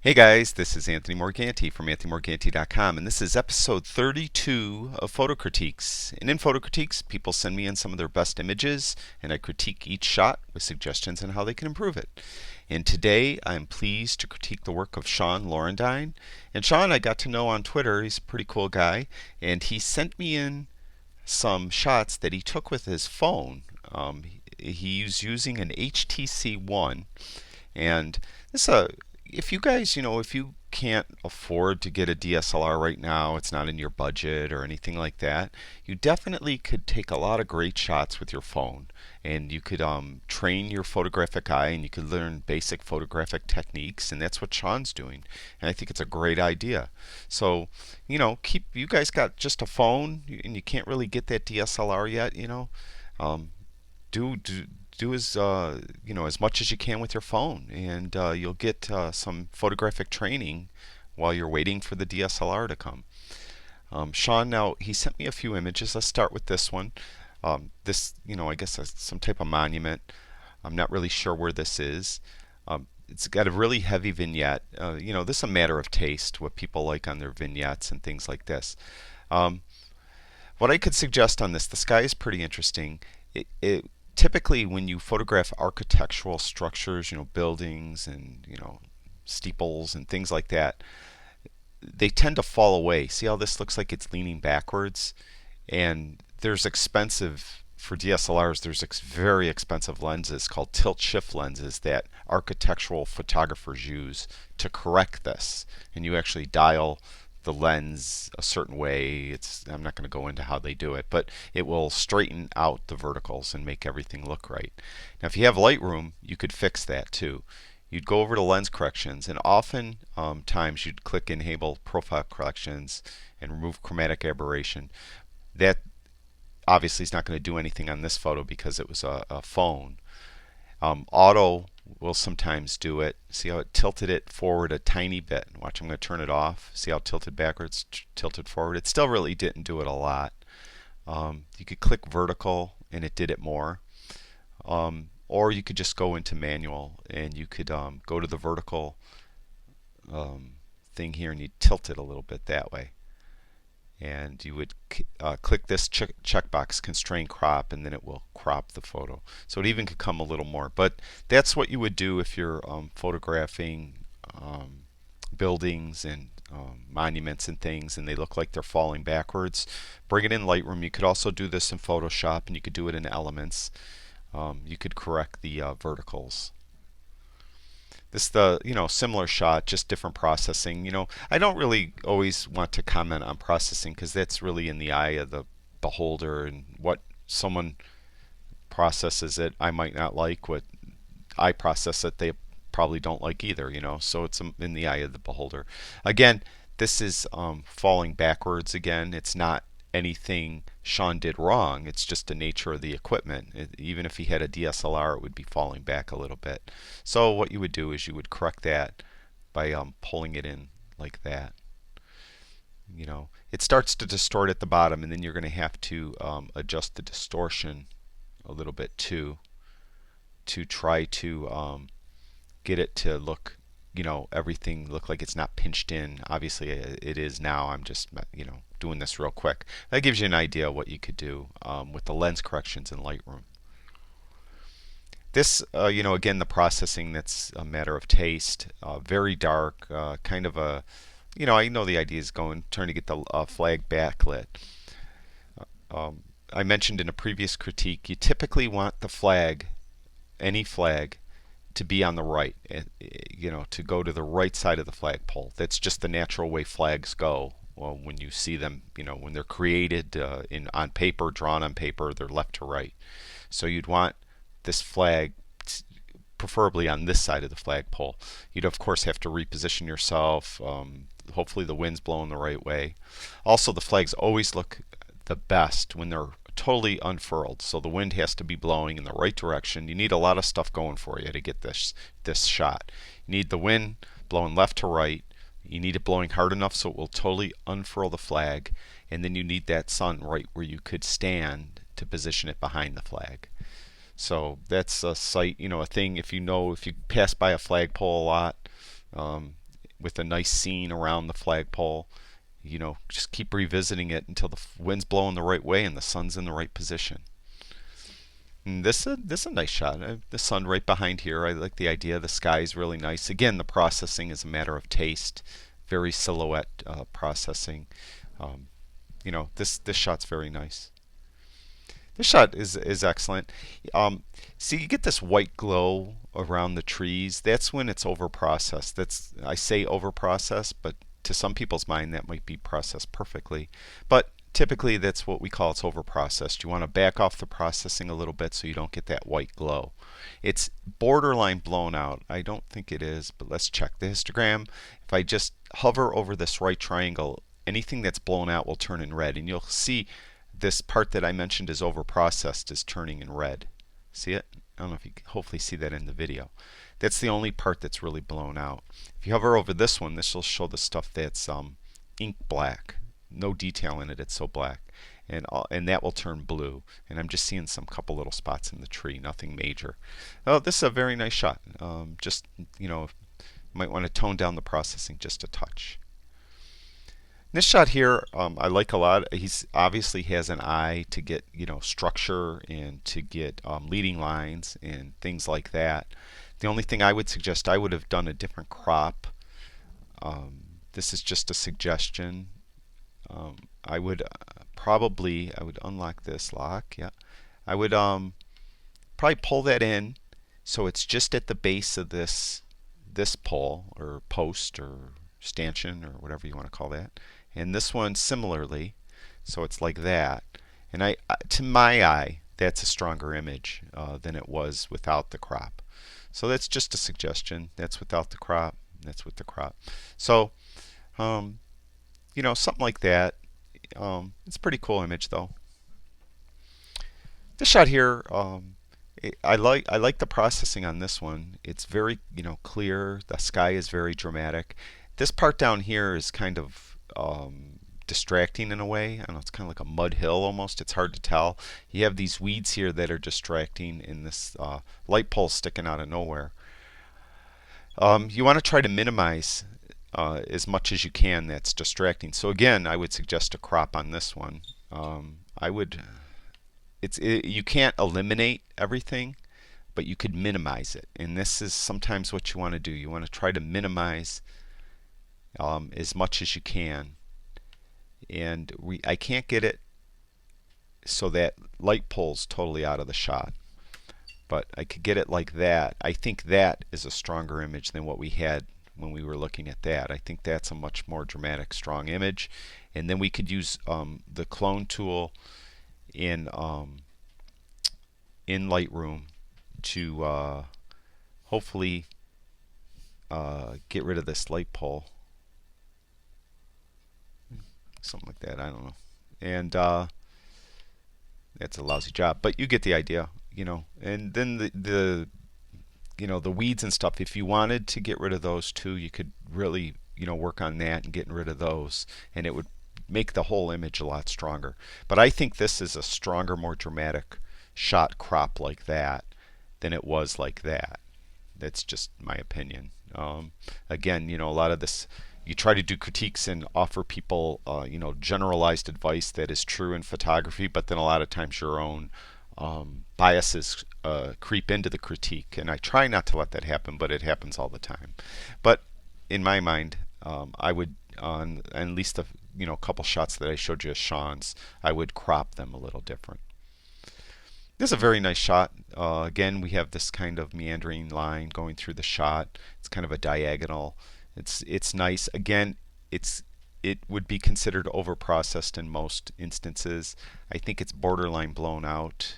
Hey guys, this is Anthony Morganti from AnthonyMorganti.com, and this is episode 32 of Photo Critiques. And in Photo Critiques, people send me in some of their best images, and I critique each shot with suggestions on how they can improve it. And today, I'm pleased to critique the work of Sean Laurendine. And Sean, I got to know on Twitter. He's a pretty cool guy, and he sent me in some shots that he took with his phone. He's using an HTC One, and this if you guys, if you can't afford to get a DSLR right now, it's not in your budget or anything like that, you definitely could take a lot of great shots with your phone. And you could train your photographic eye and you could learn basic photographic techniques, and that's what Sean's doing. And I think it's a great idea. So, keep you guys got just a phone and you can't really get that DSLR yet, um, do do as much as you can with your phone, and you'll get some photographic training while you're waiting for the DSLR to come. Sean, now he sent me a few images. Let's start with this one. This, I guess that's some type of monument. I'm not really sure where this is. It's got a really heavy vignette. This is a matter of taste, what people like on their vignettes and things like this. Um, what I could suggest on this, the sky is pretty interesting. It typically when you photograph architectural structures, buildings and steeples and things like that, they tend to fall away. See how this looks like it's leaning backwards? And there's expensive for DSLRs. There's very expensive lenses called tilt shift lenses that architectural photographers use to correct this. And you actually dial the lens a certain way. I'm not going to go into how they do it, but it will straighten out the verticals and make everything look right. Now, if you have Lightroom, you could fix that too. You'd go over to lens corrections, and often times you'd click enable profile corrections and remove chromatic aberration. That obviously is not going to do anything on this photo because it was a phone. Auto will sometimes do it. See how it tilted it forward a tiny bit. Watch, I'm going to turn it off. See how it tilted backwards, tilted forward. It still really didn't do it a lot. You could click vertical and it did it more. Or you could just go into manual and you could go to the vertical thing here and you tilt it a little bit that way. And you would click this checkbox, constrain crop, and then it will crop the photo. So it even could come a little more. But that's what you would do if you're photographing buildings and monuments and things, and they look like they're falling backwards. Bring it in Lightroom. You could also do this in Photoshop, and you could do it in Elements. You could correct the verticals. This is the similar shot, just different processing. I don't really always want to comment on processing because that's really in the eye of the beholder, and what someone processes it I might not like. What I process it they probably don't like either. So it's in the eye of the beholder. Again, this is falling backwards again. It's not anything Sean did wrong. It's just the nature of the equipment. Even if he had a DSLR, it would be falling back a little bit. So what you would do is you would correct that by pulling it in like that. It starts to distort at the bottom, and then you're going to have to adjust the distortion a little bit too to try to get it to look, everything look like it's not pinched in. Obviously, it is now. I'm just, doing this real quick. That gives you an idea of what you could do with the lens corrections in Lightroom. This, again, the processing, that's a matter of taste. Very dark, kind of a, I know the idea is trying to get the flag backlit. I mentioned in a previous critique, you typically want the flag, any flag, to be on the right, to go to the right side of the flagpole. That's just the natural way flags go. Well, when you see them, when they're created on paper, drawn on paper, they're left to right. So you'd want this flag preferably on this side of the flagpole. You'd of course have to reposition yourself. Hopefully the wind's blowing the right way. Also, the flags always look the best when they're totally unfurled. So the wind has to be blowing in the right direction. You need a lot of stuff going for you to get this shot. You need the wind blowing left to right. You need it blowing hard enough so it will totally unfurl the flag, and then you need that sun right where you could stand to position it behind the flag. So that's a sight, a thing. If you pass by a flagpole a lot, um, with a nice scene around the flagpole. Just keep revisiting it until the wind's blowing the right way and the sun's in the right position. And this is a nice shot. The sun right behind here. I like the idea. The sky is really nice. Again, the processing is a matter of taste. Very silhouette processing. Um, this shot's very nice. This shot is excellent. See, you get this white glow around the trees. That's when it's over processed. I say over processed, but to some people's mind that might be processed perfectly. But typically that's what we call it's over processed. You want to back off the processing a little bit so you don't get that white glow. It's borderline blown out. I don't think it is, but let's check the histogram. If I just hover over this right triangle, anything that's blown out will turn in red, and you'll see this part that I mentioned is over processed is turning in red. See it? I don't know if you can hopefully see that in the video. That's the only part that's really blown out. If you hover over this one, this will show the stuff that's ink black. No detail in it, it's so black. And that will turn blue. And I'm just seeing some couple little spots in the tree, nothing major. Oh, this is a very nice shot. Just, might want to tone down the processing just a touch. This shot here, I like a lot. He's obviously has an eye to get structure and to get leading lines and things like that. The only thing I would suggest, I would have done a different crop. This is just a suggestion. I would I would unlock this lock. Yeah, I would probably pull that in so it's just at the base of this pole or post or stanchion or whatever you want to call that. And this one similarly, so it's like that. And to my eye, that's a stronger image than it was without the crop. So that's just a suggestion. That's without the crop. That's with the crop. So, something like that. It's a pretty cool image though. This shot here, I like the processing on this one. It's very clear. The sky is very dramatic. This part down here is kind of distracting in a way. I don't know, it's kind of like a mud hill almost. It's hard to tell. You have these weeds here that are distracting, and this light pole sticking out of nowhere. You want to try to minimize as much as you can that's distracting. So again, I would suggest a crop on this one. You can't eliminate everything, but you could minimize it. And this is sometimes what you want to do. You want to try to minimize as much as you can. And I can't get it so that light pole's totally out of the shot, but I could get it like that. I think that is a stronger image than what we had when we were looking at that. I think that's a much more dramatic, strong image. And then we could use the clone tool in Lightroom to hopefully get rid of this light pole. Something like that, I don't know. And that's a lousy job, but you get the idea, And then the weeds and stuff, if you wanted to get rid of those too, you could really work on that and getting rid of those, and it would make the whole image a lot stronger. But I think this is a stronger, more dramatic shot crop like that than it was like that. That's just my opinion. Again, a lot of this, you try to do critiques and offer people generalized advice that is true in photography, but then a lot of times your own biases creep into the critique, and I try not to let that happen, but it happens all the time. But in my mind, I would, on at least the couple shots that I showed you as Sean's, I would crop them a little different. This is a very nice shot. Again, we have this kind of meandering line going through the shot. It's kind of a diagonal. It's nice. Again, it would be considered over processed in most instances. I think it's borderline blown out.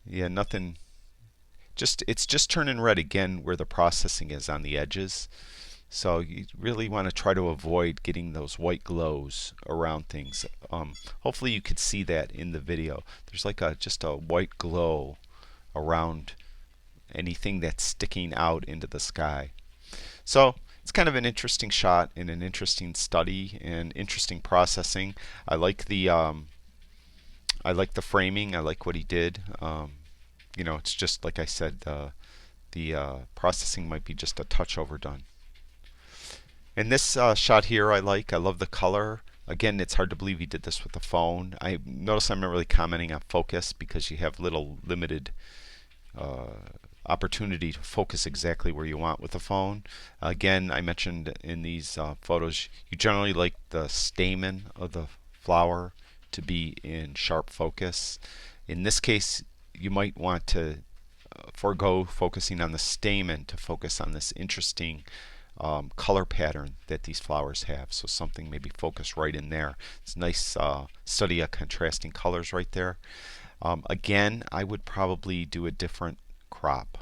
Yeah, nothing. It's just turning red again where the processing is on the edges. So you really want to try to avoid getting those white glows around things. Hopefully you could see that in the video. There's like just a white glow around anything that's sticking out into the sky. So it's kind of an interesting shot and an interesting study and interesting processing. I like the framing. I like what he did. It's just like I said, the processing might be just a touch overdone. And this shot here I love the color. Again, it's hard to believe he did this with the phone. I notice I'm not really commenting on focus because you have little limited uh, opportunity to focus exactly where you want with the phone. Again, I mentioned in these photos, you generally like the stamen of the flower to be in sharp focus. In this case, you might want to forego focusing on the stamen to focus on this interesting color pattern that these flowers have. So something maybe focus right in there. It's a nice study of contrasting colors right there. Again, I would probably do a different crop.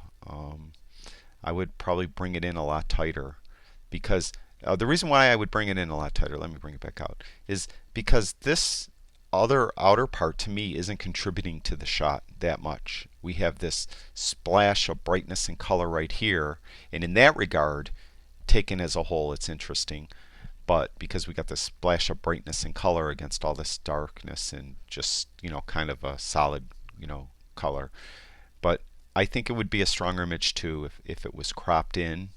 I would probably bring it in a lot tighter because the reason why I would bring it in a lot tighter, let me bring it back out, is because this other outer part to me isn't contributing to the shot that much. We have this splash of brightness and color right here, and in that regard, taken as a whole, it's interesting. But because we got this splash of brightness and color against all this darkness and just, kind of a solid, color. But I think it would be a stronger image too if it was cropped in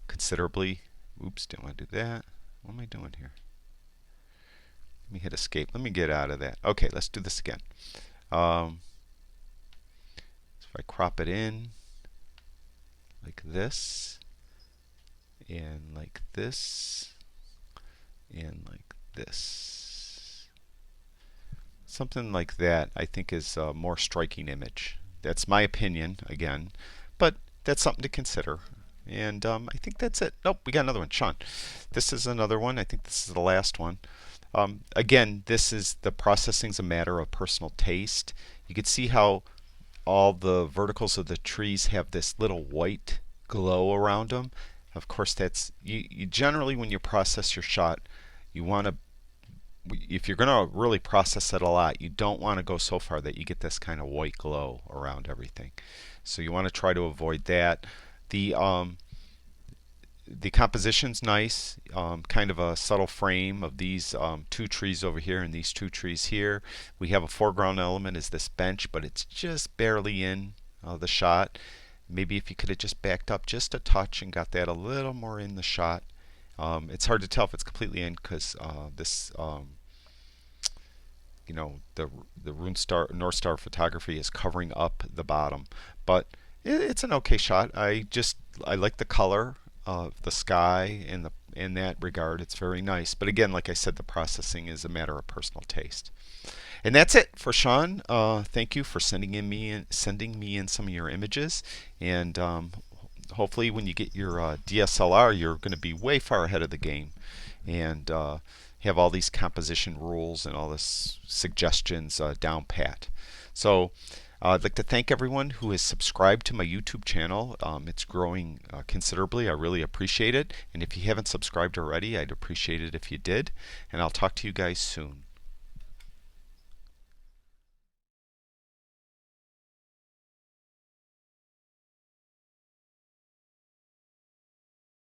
considerably. Oops, didn't want to do that. What am I doing here? Let me hit escape. Let me get out of that. Okay, let's do this again. So if I crop it in like this, and like this, and like this. Something like that I think is a more striking image. That's my opinion, again, but that's something to consider. And I think that's it. Nope, we got another one. Sean, this is another one. I think this is the last one. Again, the processing's a matter of personal taste. You can see how all the verticals of the trees have this little white glow around them. Of course, that's you generally when you process your shot, you want to if you're going to really process it a lot, you don't want to go so far that you get this kind of white glow around everything. So you want to try to avoid that. The the composition's nice, kind of a subtle frame of these two trees over here and these two trees here. We have a foreground element is this bench, but it's just barely in the shot. Maybe if you could have just backed up just a touch and got that a little more in the shot. It's hard to tell if it's completely in because this, the North Star photography is covering up the bottom, but it's an okay shot. I like the color of the sky in that regard. It's very nice. But again, like I said, the processing is a matter of personal taste. And that's it for Sean. Thank you for sending me in some of your images, and hopefully when you get your DSLR, you're going to be way far ahead of the game, and have all these composition rules and all this suggestions down pat. So I'd like to thank everyone who has subscribed to my YouTube channel. It's growing considerably. I really appreciate it. And if you haven't subscribed already, I'd appreciate it if you did. And I'll talk to you guys soon.